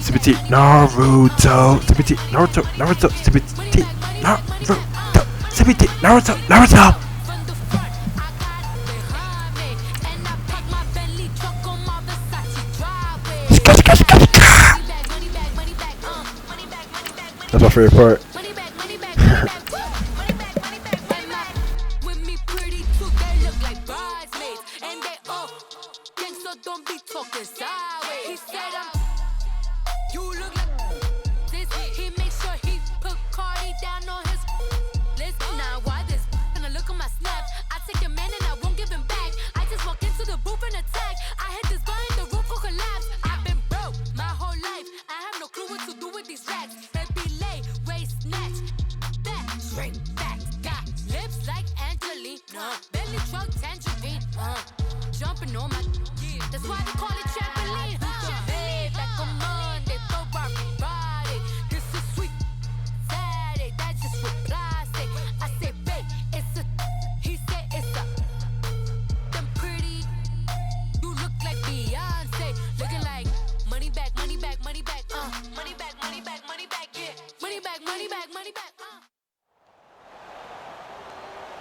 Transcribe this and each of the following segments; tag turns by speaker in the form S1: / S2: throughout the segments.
S1: CBT Naruto. CBT Naruto. Naruto. CBT Naruto. CBT Naruto. Naruto. That's my favorite part.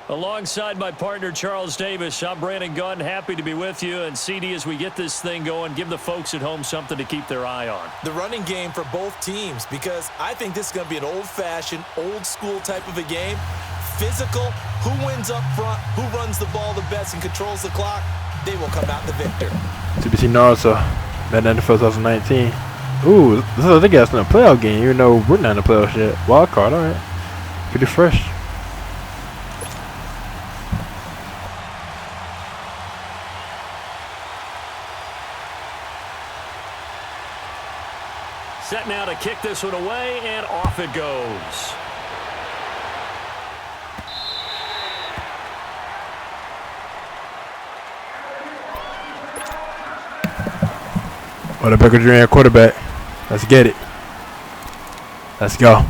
S2: Alongside my partner, Charles Davis, I'm Brandon Gunn. Happy to be with you. And CD, as we get this thing going, give the folks at home something to keep their eye on.
S3: The running game for both teams, because I think this is going to be an old-fashioned, old-school type of a game. Physical, who wins up front, who runs the ball the best and controls the clock, they will come out the victor.
S1: CBT Naruto, Madden NFL 2019. Ooh, this is I think that's in a playoff game, even though we're not in the playoffs yet. Wild card, alright. Pretty fresh.
S2: Set now to kick this one away, and off it goes.
S1: Oh, the Becker Jr. quarterback. Let's get it. Let's go.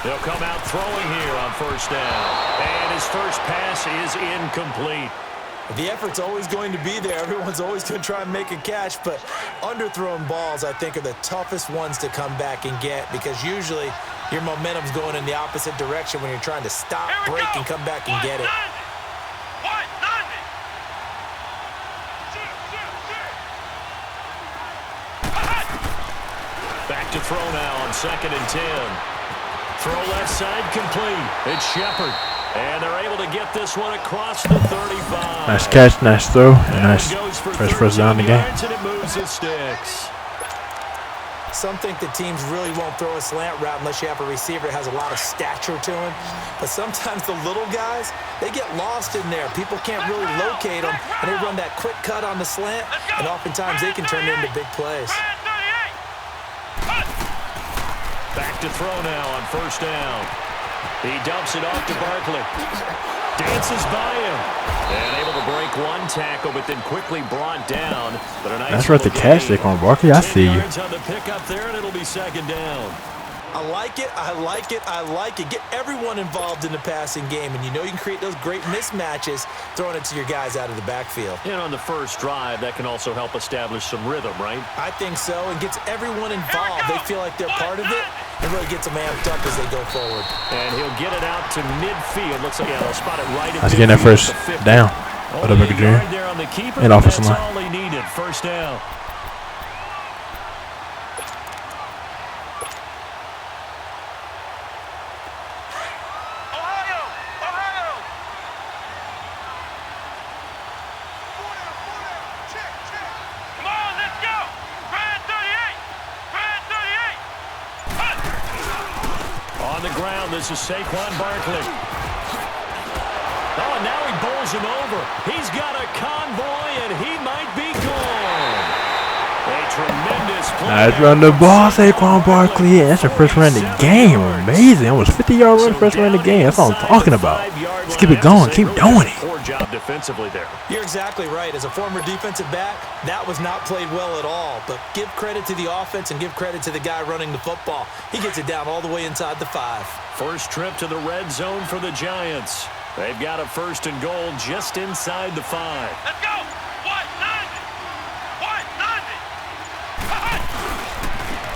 S2: They'll come out throwing here on first down. And his first pass is incomplete.
S3: The effort's always going to be there. Everyone's always going to try and make a catch, but underthrown balls, I think, are the toughest ones to come back and get, because usually your momentum's going in the opposite direction when you're trying to stop, break, and come back and get it.
S2: Back to throw now on 2nd and 10. Throw left side complete. It's Shepard. And they're able to get this one across the 35.
S1: Nice catch, nice throw, and nice first down in the game.
S2: And it moves the sticks.
S3: Some think the teams really won't throw a slant route unless you have a receiver that has a lot of stature to him. But sometimes the little guys, they get lost in there. People can't really locate them, and they run that quick cut on the slant, and oftentimes they can turn it into big plays.
S2: Back to throw now on first down. He dumps it off to Barkley. Dances by him. And able to break one tackle, but then quickly brought down. But a nice
S1: that's right, the catch, Saquon Barkley. I see you.
S2: On the pick up there, and it'll be 2nd down.
S3: I like it, I like it, I like it. Get everyone involved in the passing game, and you know you can create those great mismatches throwing it to your guys out of the backfield.
S2: And on the first drive, that can also help establish some rhythm, right?
S3: I think so, and gets everyone involved. They feel like they're part of it, and really gets them amped up as they go forward.
S2: And he'll get it out to midfield. Looks like they'll spot it right at
S1: Let's get that first down.
S2: What a big Jr. And
S1: offensive line.
S2: That's all he needed. First down. On the ground, this is Saquon Barkley. Oh, now he bowls him over. He's got a convoy, and he might be gone. A tremendous play.
S1: Nice run the ball, Saquon Barkley. That's the first run of the game. Amazing. Almost 50-yard run, first run of the game. That's all I'm talking about. Let's keep it going. Keep doing it.
S2: job defensively there.
S3: You're exactly right. As a former defensive back, that was not played well at all. But give credit to the offense and give credit to the guy running the football. He gets it down all the way inside the 5.
S2: First trip to the red zone for the Giants. They've got a 1st and goal just inside the 5.
S4: Let's go!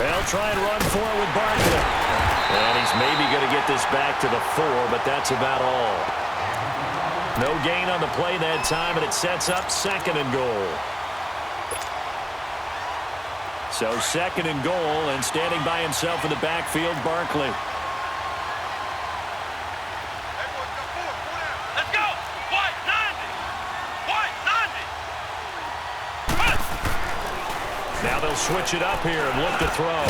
S2: They'll try and run for it with Barkley. And he's maybe going to get this back to the 4, but that's about all. No gain on the play that time, and it sets up 2nd and goal. So 2nd and goal, and standing by himself in the backfield, Barkley.
S4: Let's go!
S2: Now they'll switch it up here and look to throw.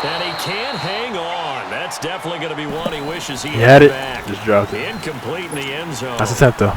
S2: And he can't hang on. That's definitely going to be one he wishes he
S1: had it.
S2: Back.
S1: Just dropped it.
S2: Incomplete in the end zone.
S1: That's a attempt, though.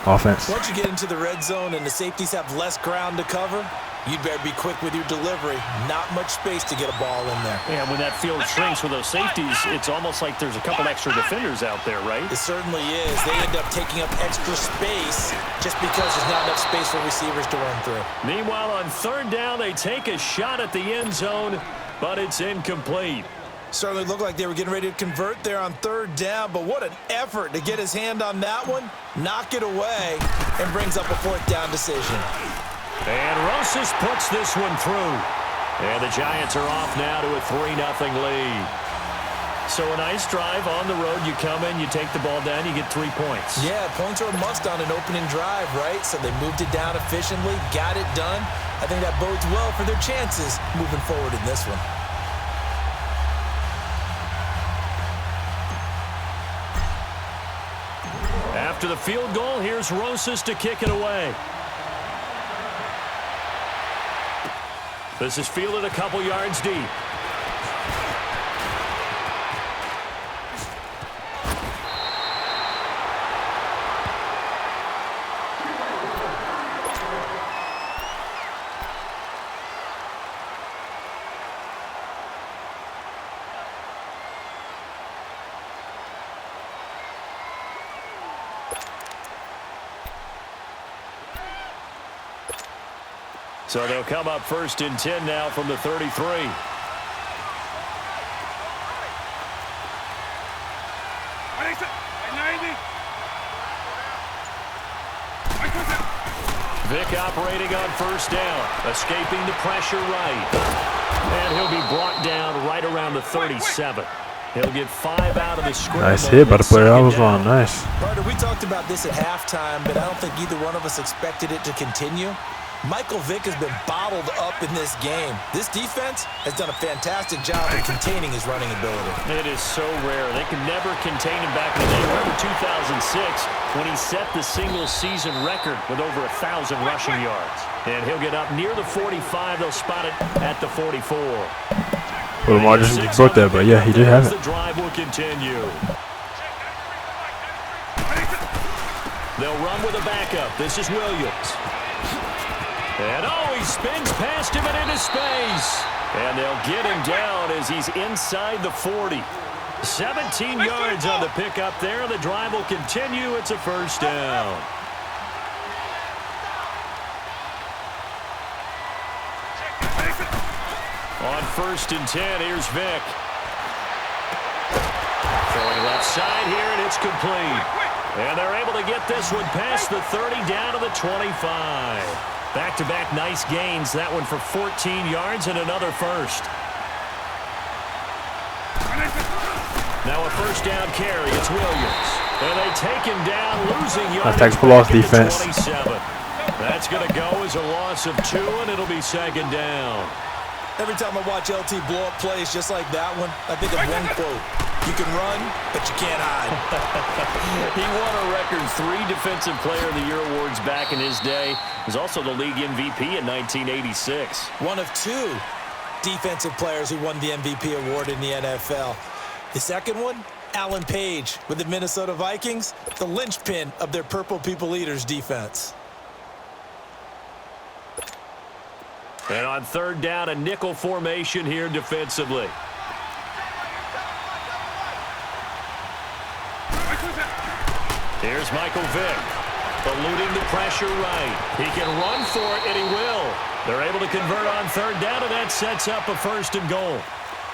S1: Offense.
S3: Once you get into the red zone and the safeties have less ground to cover, you'd better be quick with your delivery. Not much space to get a ball in there.
S2: Yeah, when that field shrinks with those safeties, it's almost like there's a couple extra defenders out there, right?
S3: It certainly is. They end up taking up extra space just because there's not enough space for receivers to run through.
S2: Meanwhile, on 3rd down, they take a shot at the end zone, but it's incomplete.
S3: Certainly looked like they were getting ready to convert there on 3rd down, but what an effort to get his hand on that one, knock it away, and brings up a 4th down decision.
S2: And Rosas puts this one through. And the Giants are off now to a 3-0 lead. So a nice drive on the road. You come in, you take the ball down, you get 3 points.
S3: Yeah, points are a must on an opening drive, right? So they moved it down efficiently, got it done. I think that bodes well for their chances moving forward in this one.
S2: After the field goal, here's Rosas to kick it away. This is fielded a couple yards deep. So they'll come up 1st and 10 now from the 33. Vick operating on 1st down, escaping the pressure right. And he'll be brought down right around the 37. He'll get 5 out of the scramble.
S1: Nice hit by the player I was on. Nice.
S3: Carter, we talked about this at halftime, but I don't think either one of us expected it to continue. Michael Vick has been bottled up in this game. This defense has done a fantastic job of containing his running ability.
S2: It is so rare. They can never contain him back in the day. Remember 2006 when he set the single-season record with over 1,000 rushing yards. And he'll get up near the 45. They'll spot it at the 44.
S1: Well, Lamar just broke that, but yeah, he did have it.
S2: The drive will continue. They'll run with a backup. This is Williams. And he spins past him and into space. And they'll get him down as he's inside the 40. 17 yards on the pickup there. The drive will continue. It's a 1st down. On 1st and 10, here's Vick. Throwing left side here, and it's complete. And they're able to get this one past the 30 down to the 25. Back-to-back nice gains. That one for 14 yards and another 1st. Now a 1st down carry. It's Williams. And they take him down, losing yards.
S1: That's for loss defense.
S2: 27. That's going to go as a loss of 2, and it'll be 2nd down.
S3: Every time I watch LT blow up plays just like that one, I think of one quote. You can run, but you can't hide.
S2: He won a record 3 Defensive Player of the Year awards back in his day. He was also the league MVP in 1986.
S3: One of 2 defensive players who won the MVP award in the NFL. The second one, Alan Page with the Minnesota Vikings, the linchpin of their Purple People Eaters defense.
S2: And on 3rd down, a nickel formation here defensively. Here's Michael Vick. Eluding the pressure right. He can run for it, and he will. They're able to convert on third down, and that sets up a 1st and goal.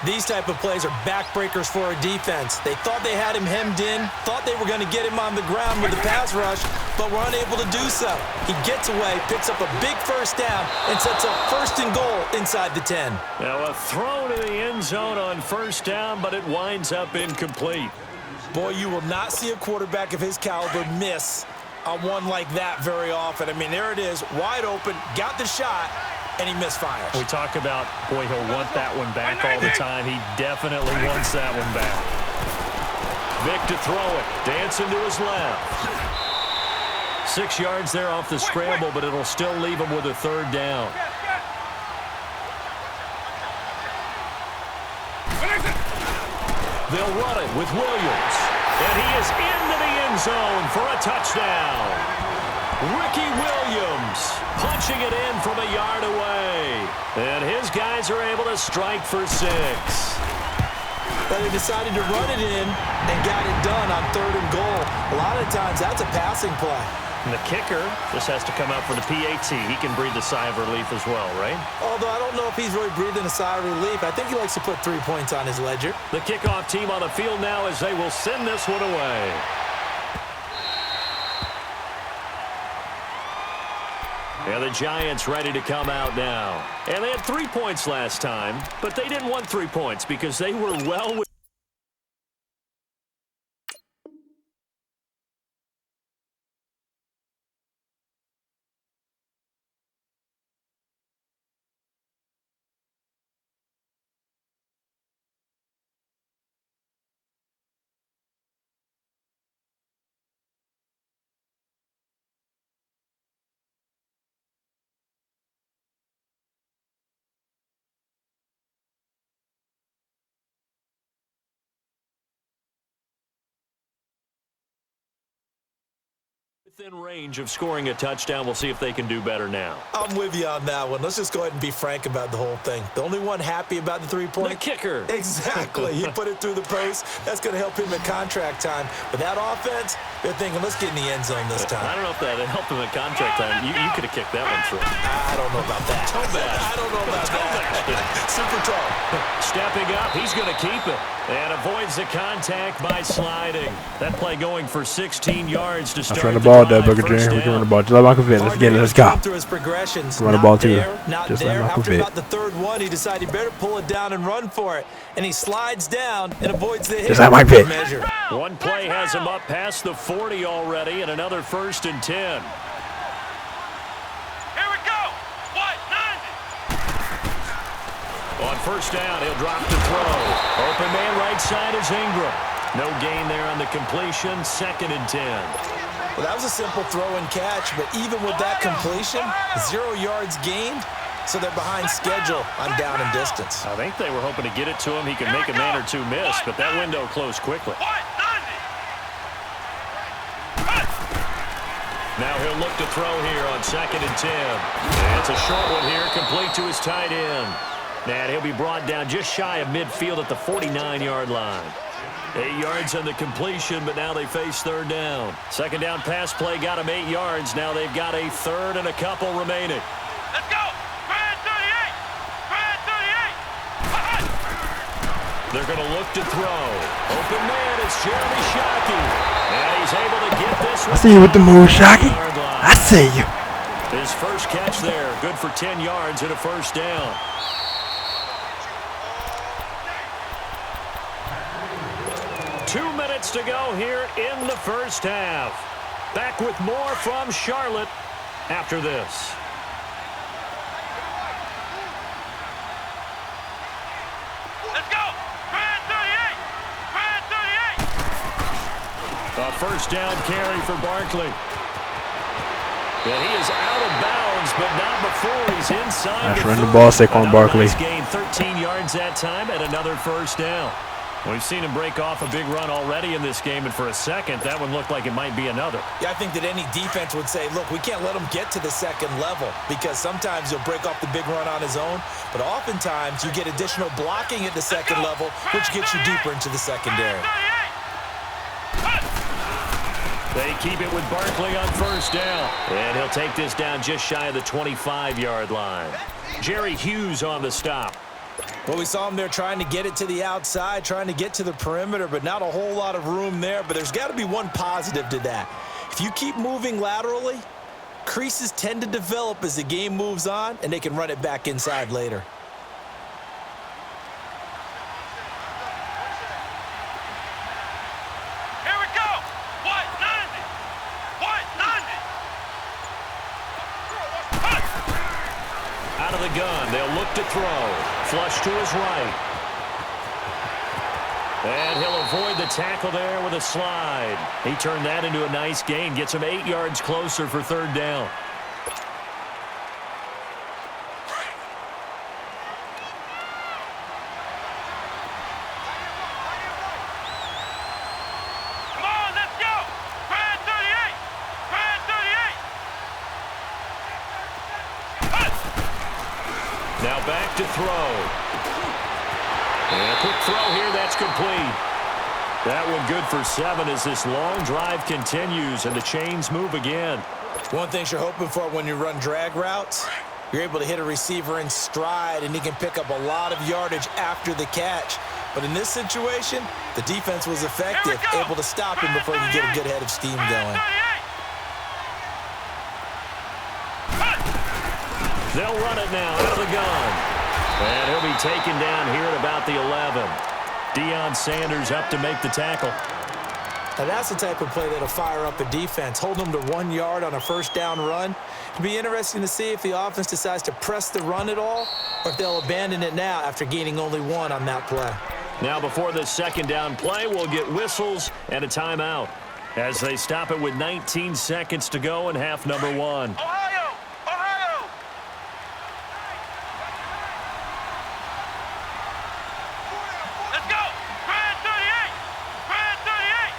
S3: These type of plays are backbreakers for a defense. They thought they had him hemmed in, thought they were going to get him on the ground with the pass rush, but were unable to do so. He gets away, picks up a big 1st down, and sets up 1st and goal inside the 10.
S2: Now a throw to the end zone on 1st down, but it winds up incomplete.
S3: Boy, you will not see a quarterback of his caliber miss on one like that very often. I mean, there it is, wide open, got the shot, and he misfires.
S2: We talk about, boy, he'll want that one back all the time. He definitely wants that one back. Vick to throw it. Dancing to his left. 6 yards there off the scramble, but it'll still leave him with a 3rd down. They'll run it with Williams. And he is into the end zone for a touchdown. Ricky Williams punching it in from a yard away. And his guys are able to strike for 6.
S3: But they decided to run it in and got it done on 3rd and goal. A lot of times that's a passing play.
S2: And the kicker just has to come out for the PAT. He can breathe a sigh of relief as well, right?
S3: Although I don't know if he's really breathing a sigh of relief. I think he likes to put 3 points on his ledger.
S2: The kickoff team on the field now as they will send this one away. And the Giants ready to come out now. And they had 3 points last time, but they didn't want 3 points because they were well within range of scoring a touchdown. We'll see if they can do better now.
S3: I'm with you on that one. Let's just go ahead and be frank about the whole thing. The only one happy about the 3-point.
S2: The kicker.
S3: Exactly. He put it through the post. That's going to help him at contract time. But that offense, they're thinking, let's get in the end zone this time.
S2: I don't know if that helped him at contract time. You could have kicked that one through.
S3: I don't know about that. I don't know about that. Super tall.
S2: Stepping up, he's going to keep it. And avoids the contact by sliding. That play going for 16 yards to start.
S1: Let's run the ball there, Booker Jr. We can run the ball. Just like Michael Vick. Let's get it. Let's go. Run the ball too. Just like Michael Vick.
S3: After about the 3rd one, he decided he better pull it down and run for it. And he slides down and avoids the hit.
S1: Just like Mike Vick.
S2: One play has him up past the 40 already, and another 1st and 10. On 1st down, he'll drop to throw. Open man right side is Ingram. No gain there on the completion. 2nd and 10.
S3: Well, that was a simple throw and catch, but even with that completion, 0 yards gained, so they're behind schedule on down and distance.
S2: I think they were hoping to get it to him. He could make a man or two miss, but that window closed quickly. Now he'll look to throw here on 2nd and 10. And it's a short one here, complete to his tight end. And he'll be brought down just shy of midfield at the 49-yard line. 8 yards on the completion, but now they face 3rd down. 2nd down pass play got him 8 yards. Now they've got a 3rd and a couple remaining.
S4: Let's go! Grand 38! Grand 38!
S2: They're going to look to throw. Open man, it's Jeremy Shockey. And he's able to get this one.
S1: I see you with the move, Shockey. I see you.
S2: His first catch there, good for 10 yards and a 1st down. Two minutes to go here in the 1st half. Back with more from Charlotte after this.
S4: Let's go! Grand 38! Grand 38!
S2: A 1st down carry for Barkley. And he is out of bounds, but not before he's inside.
S1: Nice run the ball, Saquon Barkley.
S2: He's gained 13 yards that time and another 1st down. We've seen him break off a big run already in this game, and for a second, that one looked like it might be another.
S3: Yeah, I think that any defense would say, look, we can't let him get to the 2nd level because sometimes he'll break off the big run on his own, but oftentimes you get additional blocking at the 2nd level, which gets you deeper into the secondary.
S2: They keep it with Barkley on first down. And he'll take this down just shy of the 25-yard line. Jerry Hughes on the stop.
S3: Well, we saw him there trying to get it to the outside, trying to get to the perimeter, but not a whole lot of room there. But there's got to be one positive to that. If you keep moving laterally, creases tend to develop as the game moves on, and they can run it back inside later.
S4: Here we go. What? 90. What? 90.
S2: Out of the gun, they'll look to throw. Flush to his right. And he'll avoid the tackle there with a slide. He turned that into a nice gain. Gets him 8 yards closer for third down.
S4: Come on, let's go. Brad 38. Brad 38.
S2: Now back to throw. And a quick throw here, that's complete. That one good for 7 as this long drive continues and the chains move again.
S3: One thing you're hoping for when you run drag routes, you're able to hit a receiver in stride, and he can pick up a lot of yardage after the catch. But in this situation, the defense was effective, able to stop him before he could get a good head of steam going.
S2: They'll run it now out of the gun. And he'll be taken down here at about the 11. Deion Sanders up to make the tackle.
S3: Now that's the type of play that'll fire up a defense. Hold them to 1 yard on a first down run. It'll be interesting to see if the offense decides to press the run at all, or if they'll abandon it now after gaining only 1 on that play.
S2: Now before this second down play, we'll get whistles and a timeout as they stop it with 19 seconds to go in half number 1.
S4: Ohio. Ohio. Let's go. Brad 38. Brad 38.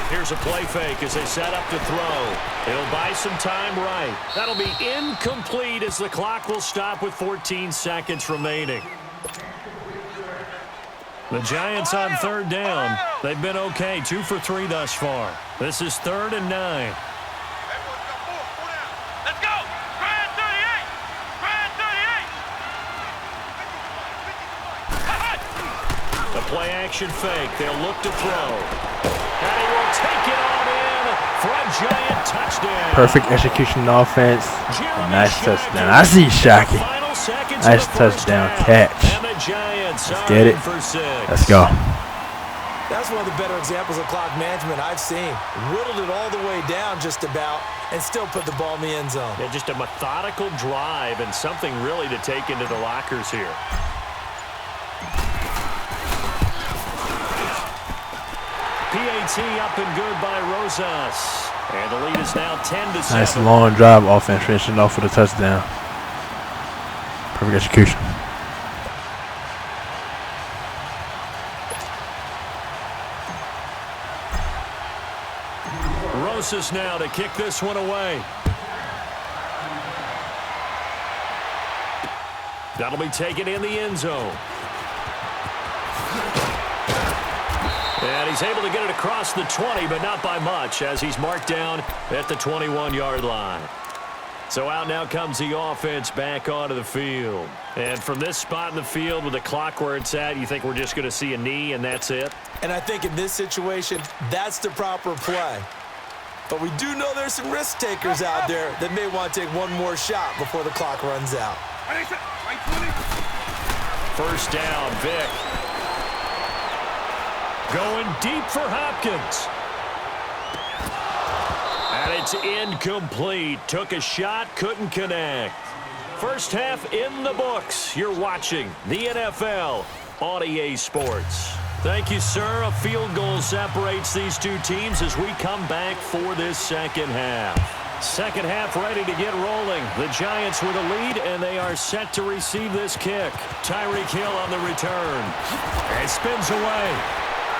S2: Here's a play fake as they set up to throw. He'll buy some time right. That'll be incomplete as the clock will stop with 14 seconds remaining. The Giants on third down. They've been okay, 2 for 3 thus far. This is 3rd and 9.
S4: Let's go. Brad 38. Brad 38.
S2: The play action fake. They'll look to throw. And he will take it on in for a Giant touchdown.
S1: Perfect execution on offense.
S2: Jeremy
S1: Nice
S2: Shockey.
S1: touchdown. I see Shockey.
S2: Final seconds
S1: Nice
S2: of the first
S1: touchdown
S2: half.
S1: catch.
S2: And the Giants
S1: Let's
S2: are
S1: get
S2: in
S1: it.
S2: for 6.
S1: Let's go.
S3: That's one of the better examples of clock management I've seen. Whittled it all the way down just about and still put the ball in the end zone.
S2: Yeah, just a methodical drive and something really to take into the lockers here. PAT up and good by Rosas. And the lead is now 10-7.
S1: Nice long drive offense, finishing off with a touchdown. Perfect execution.
S2: Rosas now to kick this one away. That'll be taken in the end zone. And he's able to get it across the 20, but not by much, as he's marked down at the 21-yard line. So out now comes the offense back onto the field. And from this spot in the field with the clock where it's at, you think we're just going to see a knee and that's it?
S3: And I think in this situation, that's the proper play. But we do know there's some risk takers out there that may want to take one more shot before the clock runs out.
S2: First down, Vic. Going deep for Hopkins. And it's incomplete. Took a shot, couldn't connect. First half in the books. You're watching the NFL on EA Sports. Thank you, sir. A field goal separates these two teams as we come back for this second half. Second half ready to get rolling. The Giants with a lead, and they are set to receive this kick. Tyreek Hill on the return. And spins away.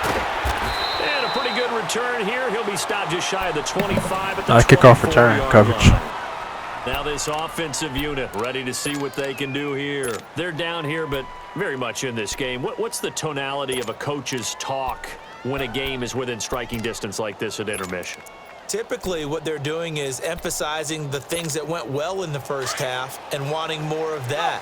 S2: And a pretty good return here. He'll be stopped just shy of the 25 at the
S1: Nice kickoff return
S2: 24-yard
S1: coverage.
S2: line. Now this offensive unit ready to see what they can do here. They're down here, but very much in this game. What's the tonality of a coach's talk when a game is within striking distance like this at intermission?
S3: Typically, what they're doing is emphasizing the things that went well in the first half and wanting more of that.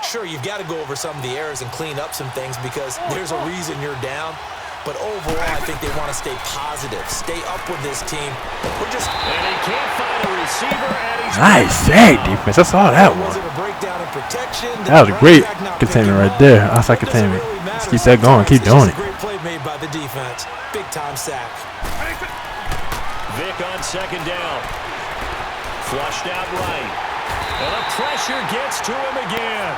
S3: Sure, you've got to go over some of the errors and clean up some things because there's a reason you're down. But overall, I think they want to stay positive, stay up with this team.
S2: And he can't find a receiver, and he's
S1: Nice sack defense. I saw that one.
S3: Was it a breakdown in protection?
S1: That was a great containment right there. Outside containment. Let's keep that going. Keep doing it.
S3: Great play made by the defense. Big time sack.
S2: Vic on second down. Flushed out right. And the pressure gets to him again.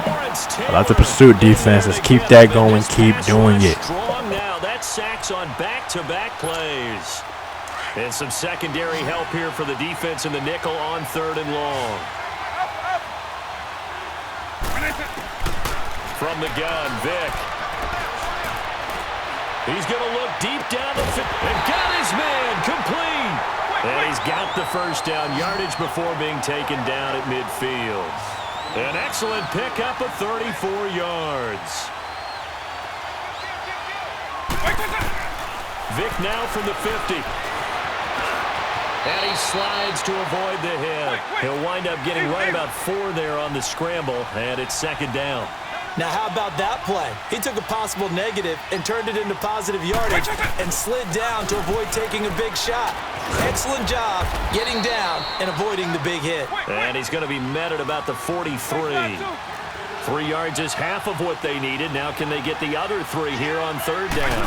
S2: Lawrence Taylor.
S1: Lots of pursuit defense. Let's keep that going. Keep doing it.
S2: Strong now. That sacks on back-to-back plays. And some secondary help here for the defense in the nickel on 3rd and long. From the gun, Vic. He's going to look deep down the field and got his man complete. And he's got the first down yardage before being taken down at midfield. An excellent pickup of 34 yards. Vic now from the 50. And he slides to avoid the hit. He'll wind up getting right about 4 there on the scramble, and it's second down.
S3: Now, how about that play? He took a possible negative and turned it into positive yardage and slid down to avoid taking a big shot. Excellent job getting down and avoiding the big hit.
S2: And he's going to be met at about the 43. 3 yards is half of what they needed. Now can they get the other 3 here on 3rd down?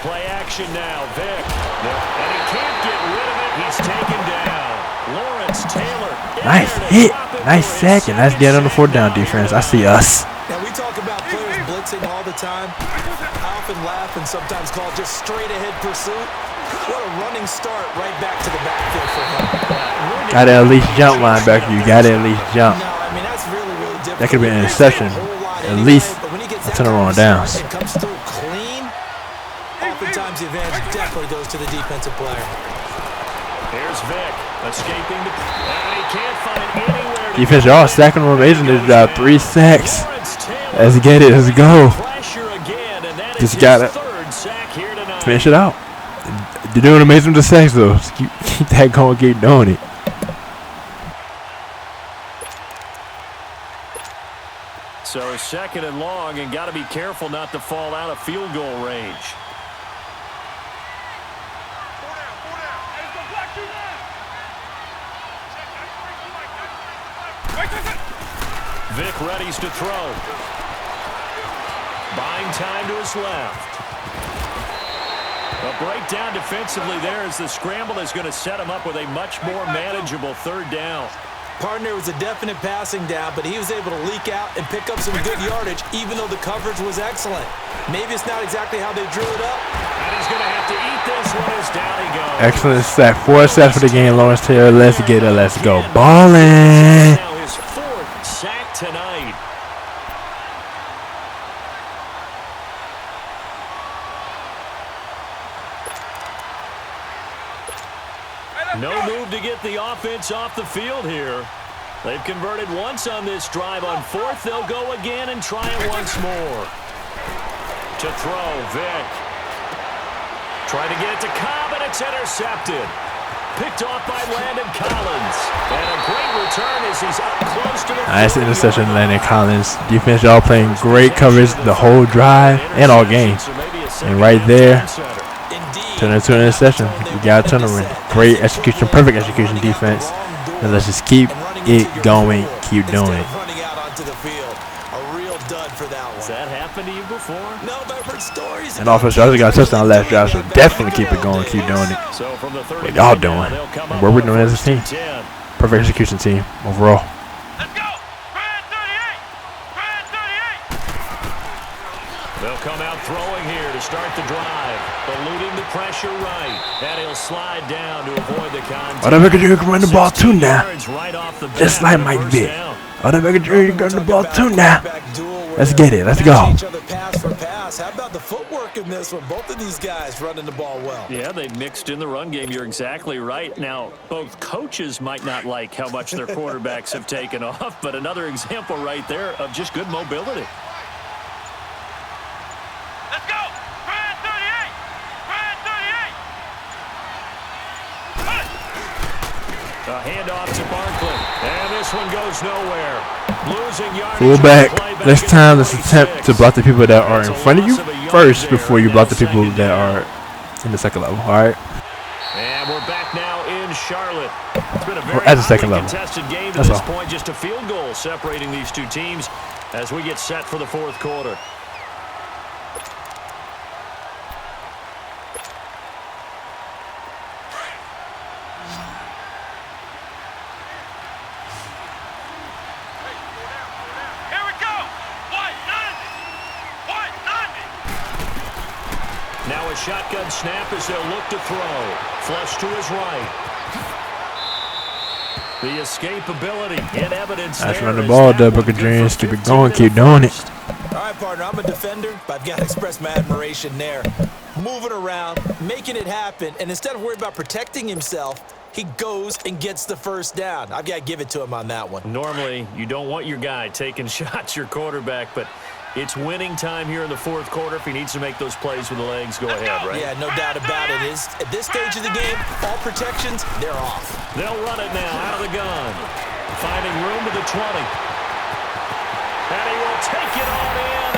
S2: Play action now, Vic. And he can't get rid of it. He's taken down. Lawrence Taylor.
S1: Nice hit. Nice sack. And nice get on the 4th down defense. I see us.
S3: Now, we talk about players blitzing all the time. I often laugh and sometimes call just straight-ahead pursuit. What a running start right back to the backfield for him.
S1: Got to at least jump, linebacker. You got to at least jump.
S3: No, I mean, that's really, really difficult.
S1: That could be an interception. At least a turnaround downs.
S3: It comes through clean. Oftentimes, the advantage definitely goes to the defensive player.
S2: Here's Vic escaping the... And he can't find anywhere to...
S1: Defense, y'all stacking on amazing this job. 3 sacks. Let's get it. Let's go. Just got it. Finish it out. They're doing amazing with the sacks, though. Just keep that going. Keep doing it.
S2: So 2nd and long, and got to be careful not to fall out of field goal range. Vic readies to throw. Buying time to his left. A breakdown defensively there as the scramble is going to set him up with a much more manageable 3rd down.
S3: Partner was a definite passing down, but he was able to leak out and pick up some good yardage, even though the coverage was excellent. Maybe it's not exactly how they drew it up.
S2: And he's going to have to eat this one as down he goes.
S1: Excellent sack. 4 sacks for the game. Lawrence Taylor. Let's get it. Let's go. Ballin'.
S2: Now his 4th sack tonight. No move to get the offense off the field here. They've converted once on this drive. On 4th, they'll go again and try it once more. To throw, Vic. Trying to get it to Cobb, and it's intercepted. Picked off by Landon Collins. And a great return as he's up close to the...
S1: Nice interception, Landon Collins. Defense, y'all playing great coverage the whole drive and all game. And right there, turn into an interception. You got to turn around. Great execution, perfect execution defense. And let's just keep it going, keep doing it.
S2: Has that happened to you before?
S3: No, but I've heard stories.
S1: And offense, y'all just got a touchdown last drive, so definitely keep it going, keep doing it.
S2: So from the 30,
S1: What y'all doing? And what we're doing as a team. Perfect execution team overall.
S4: Let's go! Red 38! Red 38!
S2: They'll come out throwing here to start the drive. Eluding the pressure right. And he'll slide down to avoid the contact.
S1: Whatever you can run the ball too now.
S2: Right off the bat,
S1: Just like Mike
S2: first
S1: Vick.
S2: down.
S1: Whatever you can run the ball too now. Let's get it. Let's go.
S3: Each other pass for pass. pass. How about the footwork in this one? Both of these guys running the ball well.
S2: Yeah, they mixed in the run game. You're exactly right. Now, both coaches might not like how much their quarterbacks have taken off, but another example right there of just good mobility.
S4: Let's go. Red 38. Red 38.
S2: A handoff to Barkley. And this one goes nowhere. Losing yardage.
S1: Fullback. This time, let's attempt to block the people that are in front of you first before you block the people that are in the second level. All right.
S2: And we're back now in Charlotte. It's been a very
S1: at the second level.
S2: contested game to
S1: That's
S2: this
S1: all.
S2: point. Just a field goal separating these two teams as we get set for the fourth quarter.
S4: Here we go. White 90. White 90.
S2: Now a shotgun snap as they'll look to throw. Flush to his right. The escapability in evidence
S1: Nice
S2: there
S1: run the
S2: as
S1: ball,
S2: that one
S1: Booker
S2: good
S1: Dreams.
S2: for
S1: Keep it
S2: 15
S1: going.
S2: in
S1: Keep
S2: the
S1: doing it.
S2: first.
S3: All right, partner, I'm a defender, but I've got to express my admiration there. Moving around, making it happen, and instead of worrying about protecting himself, he goes and gets the first down. I've got to give it to him on that one.
S2: Normally, you don't want your guy taking shots, your quarterback, but it's winning time here in the fourth quarter. If he needs to make those plays with the legs, go ahead, right?
S3: Yeah, no doubt about it. At this stage of the game, all protections, they're off.
S2: They'll run it now out of the gun. Finding room to the 20. And he will take it on in.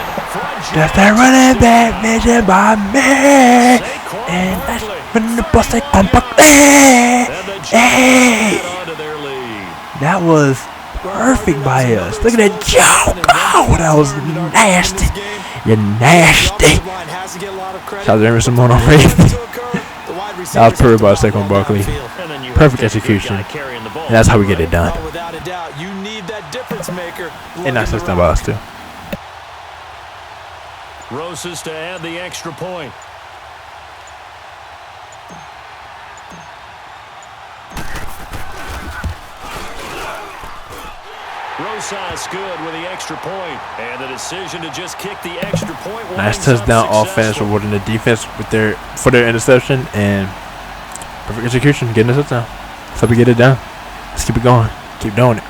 S1: Just a running back mentioned by me. And that's when the bus they come back. Hey.
S2: Onto their lead.
S1: That was perfect by us. Look at that jump. Oh, that was nasty. You're nasty. Shout out to Emerson Simone on faith. That was perfect by Saquon Barkley.
S2: And then you
S1: Perfect
S2: have to get your
S1: execution.
S2: guy carrying the ball.
S1: And that's how we get it done.
S3: Oh, without a doubt, you need that difference maker.
S1: And that's touchdown by us too.
S2: Rosas to add the extra point. Rosas good with the extra point. And the decision to just kick the extra point.
S1: Nice
S2: winds up
S1: touchdown offense,
S2: successful.
S1: rewarding the defense for their interception and perfect execution, getting a touchdown. So we get it done. Let's keep it going. Keep doing it.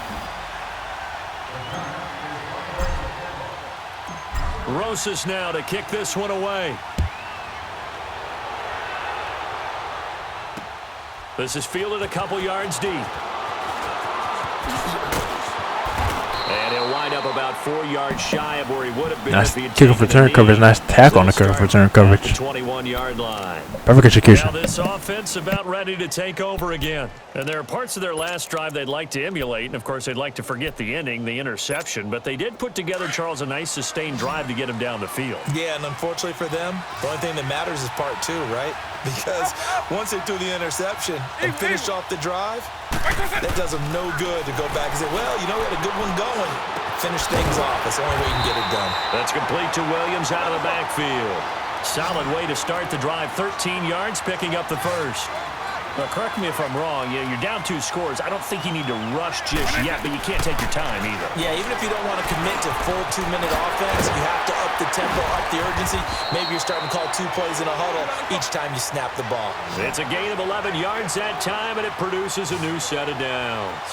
S2: Rosas now to kick this one away. This is fielded a couple yards deep. And he'll wind up about 4 yards shy of where he would have been.
S1: Nice
S2: if he had
S1: kick off
S2: taken
S1: return
S2: the
S1: coverage.
S2: knee.
S1: Nice tackle on the
S2: They'll
S1: kick off
S2: start
S1: return
S2: at
S1: coverage.
S2: the 21-yard line.
S1: Perfect execution.
S2: Now this offense about ready to take over again. And there are parts of their last drive they'd like to emulate. And, of course, they'd like to forget the ending, the interception. But they did put together, Charles, a nice sustained drive to get him down the field.
S3: Yeah, and unfortunately for them, the only thing that matters is part two, right? Because once they threw the interception and finished off the drive, that does them no good to go back and say, well, you know, we had a good one going. Finish things off. That's the only way you can get it done.
S2: That's complete to Williams out of the backfield. Solid way to start the drive. 13 yards, picking up the first. Now, correct me if I'm wrong. You're down 2 scores. I don't think you need to rush just yet, but you can't take your time either.
S3: Yeah, even if you don't want to commit to full 2-minute offense, you have to up the tempo, up the urgency. Maybe you're starting to call 2 plays in a huddle each time you snap the ball.
S2: It's a gain of 11 yards that time, and it produces a new set of downs.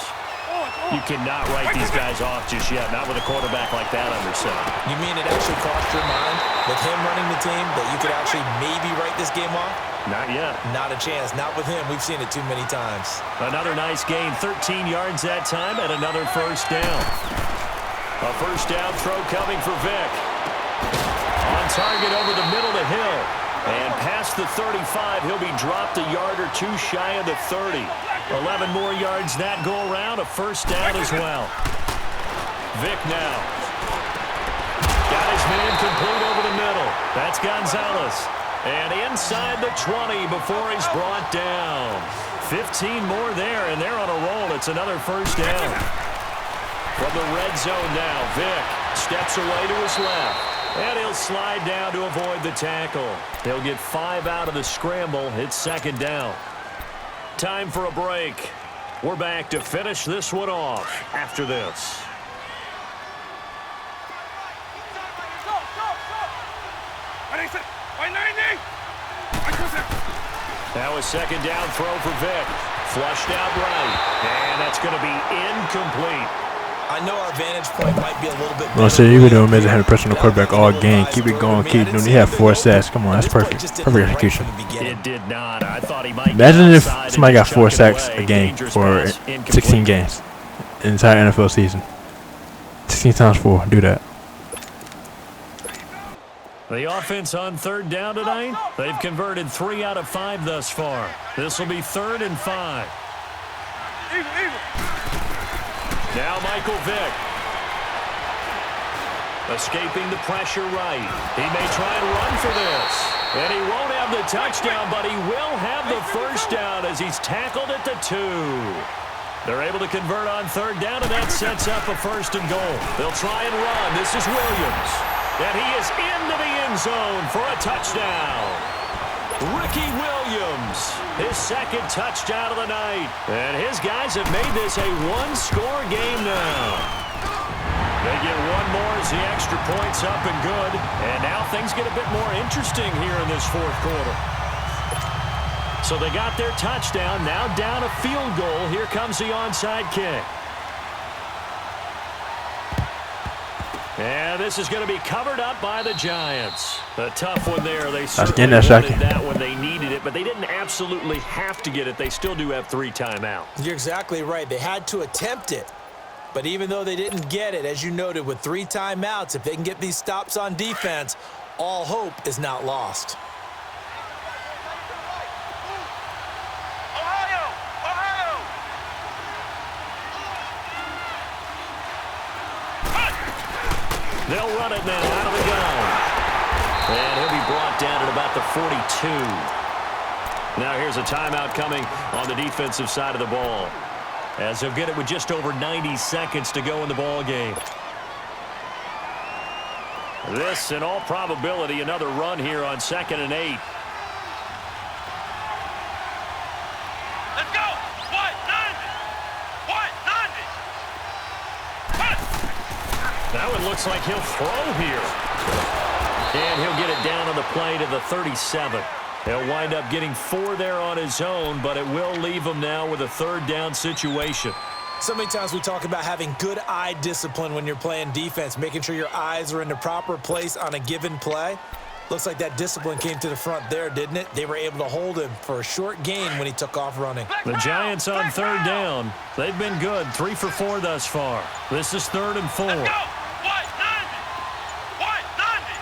S2: You cannot write these guys off just yet, not with a quarterback like that under center.
S3: You mean it actually crossed your mind with him running the team that you could actually maybe write this game off?
S2: Not yet.
S3: Not a chance. Not with him. We've seen it too many times.
S2: Another nice gain, 13 yards that time, and another first down. A first down throw coming for Vick. On target over the middle to Hill. And past the 35, he'll be dropped a yard or 2 shy of the 30. 11 more yards that go around, a first down as well. Vick now. Got his man complete over the middle. That's Gonzalez. And inside the 20 before he's brought down. 15 more there, and they're on a roll. It's another first down. From the red zone now, Vick steps away to his left. And he'll slide down to avoid the tackle. He'll get 5 out of the scramble. It's second down. Time for a break. We're back to finish this one off after this. Now a second down throw for Vick. Flushed out right. And that's going to be incomplete.
S3: I know our vantage point might be a little bit
S1: Well, so you been doing amazing having pressure on the quarterback all game. Keep it going, keep doing. He had 4 sacks. Come on, that's perfect. Perfect execution.
S2: It did not. I thought he might.
S1: Imagine if somebody got 4 sacks a game for 16 games, the entire NFL season. 16 times 4. Do that.
S2: The offense on third down tonight, they've converted 3 out of 5 thus far. This will be 3rd and 5. Now Michael Vick. Escaping the pressure right. He may try and run for this. And he won't have the touchdown, but he will have the first down as he's tackled at the 2. They're able to convert on third down, and that sets up a 1st and goal. They'll try and run. This is Williams. And he is into the end zone for a touchdown. Ricky Williams, his 2nd touchdown of the night. And his guys have made this a 1-score game now. They get 1 more as the extra point's up and good. And now things get a bit more interesting here in this 4th quarter. So they got their touchdown, now down a field goal. Here comes the onside kick. And this is going to be covered up by the Giants. A tough one there. They certainly wanted that when they needed it, but they didn't absolutely have to get it. They still do have 3 timeouts.
S3: You're exactly right. They had to attempt it. But even though they didn't get it, as you noted, with 3 timeouts, if they can get these stops on defense, all hope is not lost.
S2: They'll run it now out of the gun. And he'll be brought down at about the 42. Now here's a timeout coming on the defensive side of the ball, as they'll get it with just over 90 seconds to go in the ball game. This, in all probability, another run here on 2nd and 8.
S4: Let's go. What? 90.
S2: That one looks like he'll throw here. And he'll get it down on the play to the 37. He'll wind up getting 4 there on his own, but it will leave him now with a 3rd down situation.
S3: So many times we talk about having good eye discipline when you're playing defense, making sure your eyes are in the proper place on a given play. Looks like that discipline came to the front there, didn't it? They were able to hold him for a short gain when he took off running.
S2: The Giants on 3rd down. They've been good, 3 for 4 thus far. This is 3rd and 4.
S4: Let's go. What? 90.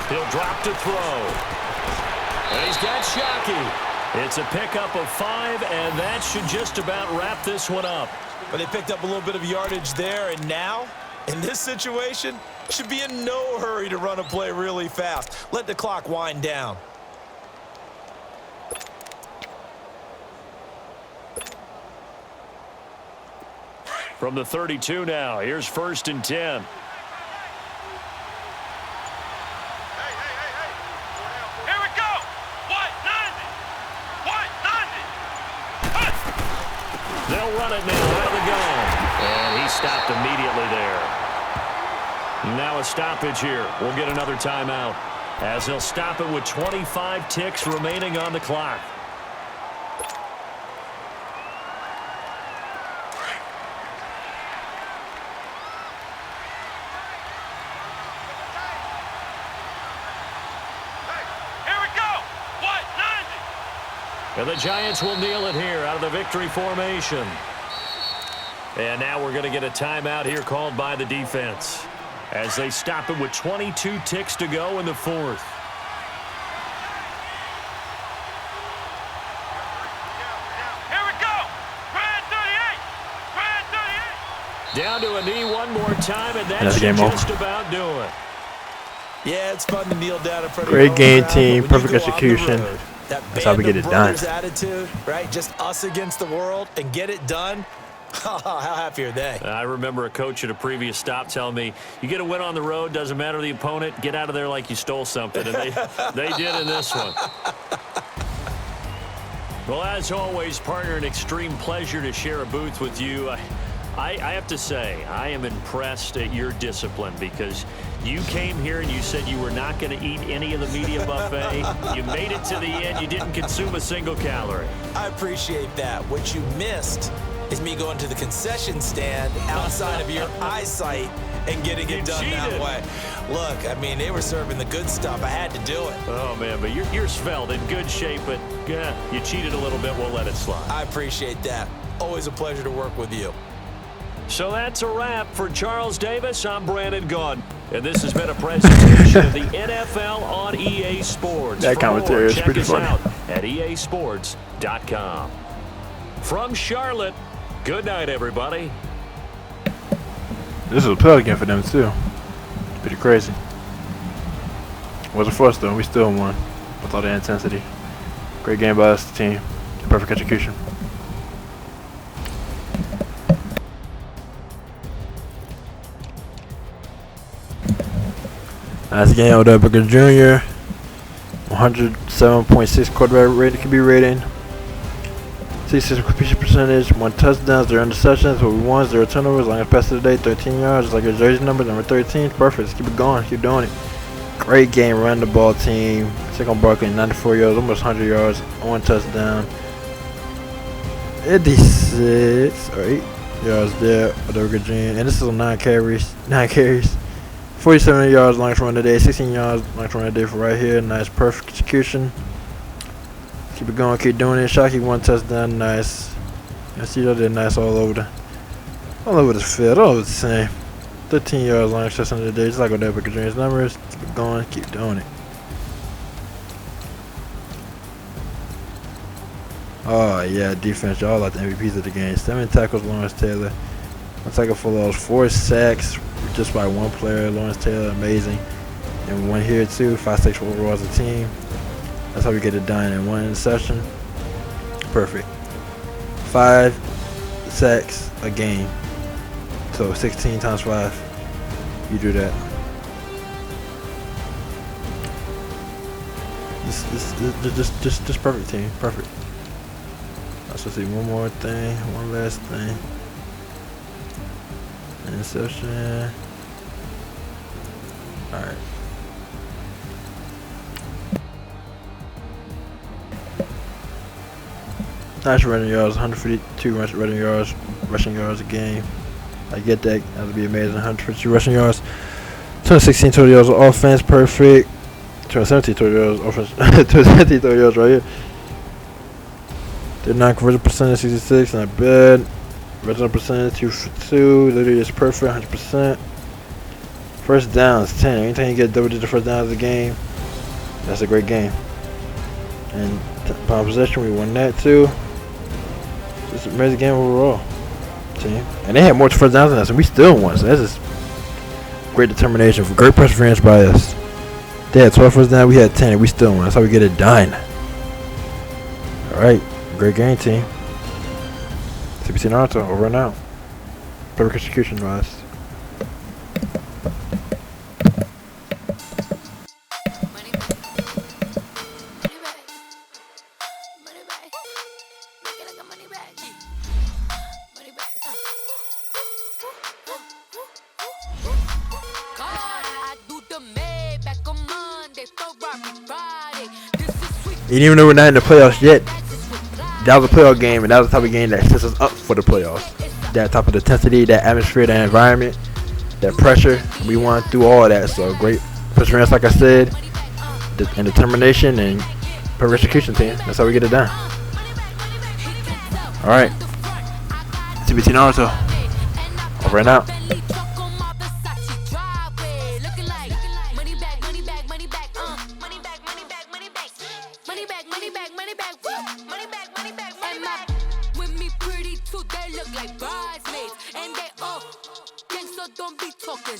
S2: He'll drop to throw. And he's got Shockey. It's a pickup of 5, and that should just about wrap this one up.
S3: But they picked up a little bit of yardage there, and now, in this situation, should be in no hurry to run a play really fast. Let the clock wind down.
S2: From the 32 now, here's 1st and 10.
S4: Here we go. What? 90. What? 90.
S2: They'll run it now out of the gun. And he stopped immediately there. Now a stoppage here. We'll get another timeout, as they'll stop it with 25 ticks remaining on the clock. And the Giants will kneel it here out of the victory formation. And now we're going to get a timeout here called by the defense, as they stop it with 22 ticks to go in the 4th.
S4: Here we go. Brad 38. Brad 38.
S2: Down to a knee one more time, and that's just about do it.
S3: Yeah, it's fun to kneel down in front of
S1: great game,
S3: crowd,
S1: team,
S3: but when you
S1: perfect
S3: go on the
S1: execution.
S3: road, that
S1: That's how we get it done.
S3: attitude, right? Just us against the world and get it done. How happy are they?
S2: I remember a coach at a previous stop telling me, you get a win on the road, doesn't matter the opponent, get out of there like you stole something. And they did in this one. Well, as always, partner, an extreme pleasure to share a booth with you. I have to say, I am impressed at your discipline because you came here and you said you were not going to eat any of the media buffet. You made it to the end. You didn't consume a single calorie.
S3: I appreciate that. What you missed is me going to the concession stand outside of your eyesight and getting it done that way. Look, I mean, they were serving the good stuff. I had to do it.
S2: Oh, man, but you're svelte, in good shape, but you cheated a little bit. We'll let it slide.
S3: I appreciate that. Always a pleasure to work with you.
S2: So that's a wrap for Charles Davis. I'm Brandon Gaudin, and this has been a presentation of the NFL on EA Sports.
S1: That commentary is pretty funny.
S2: Check us out at easports.com. From Charlotte, good night, everybody.
S1: This is a playoff game for them too. Pretty crazy. Wasn't for us though. We still won with all the intensity. Great game by us, the team. Perfect execution. Nice game with Booker Jr. 107.6 quarterback rating can be rating. 66 completion percentage, 1 touchdown, 0 interceptions. What we want, 0 turnovers. Longest pass of the day, 13 yards. Just like your jersey number 13. Perfect. Let's keep it going. Keep doing it. Great game, run the ball team. Saquon Barkley, 94 yards, almost 100 yards, 1 touchdown. 86 or 8 yards there with Booker Jr. And this is on 9 carries. 47 yards, longest run of the day. 16 yards, longest run of the day for right here. Nice, perfect execution. Keep it going, keep doing it. Shockey, 1 touchdown, nice. You see that they're nice all over the field, all over the same. 13 yards, longest touchdown of the day, just like with that Booker Jr.'s numbers. Keep it going, keep doing it. Oh yeah, defense, y'all like the MVPs of the game. 7 tackles, Lawrence Taylor. 1 tackle for loss, 4 sacks just by 1 player, Lawrence Taylor, amazing. And 1 here too, 5 sacks overall as a team. That's how we get it done in 1 interception. Perfect. 5 sacks a game. So 16 times 5. You do that. Just perfect team. Perfect. Let's see one more thing. One last thing. Interception. Alright. Nice running yards, 152 rushing yards a game. I get that. That would be amazing. 152 rushing yards. 216 total yards of offense, perfect. 217 total yards offense. 217 total yards right here. 39 conversion percentage, 66, not bad. Red zone percentage, 2 for 2. Literally just perfect, 100%. First downs, 10. Anytime you get double-digit first downs a game, that's a great game. And time possession, we won that too. Just an amazing game overall, team. And they had more first downs than us, and we still won. So that's just great determination, for great perseverance by us. They had 12 first downs, we had 10, and we still won. That's how we get it done. All right, great game, team. CBC Naruto, over and out. Perfect execution, guys. And even though we're not in the playoffs yet, that was a playoff game, and that was the type of game that sets us up for the playoffs. That type of intensity, that atmosphere, that environment, that pressure. We won through all of that. So great perseverance, like I said, and determination, and perfect execution, team. That's how we get it done. All right, CBT Naruto, over and out.
S5: They look like bridesmaids, and they all gang, so don't be talking.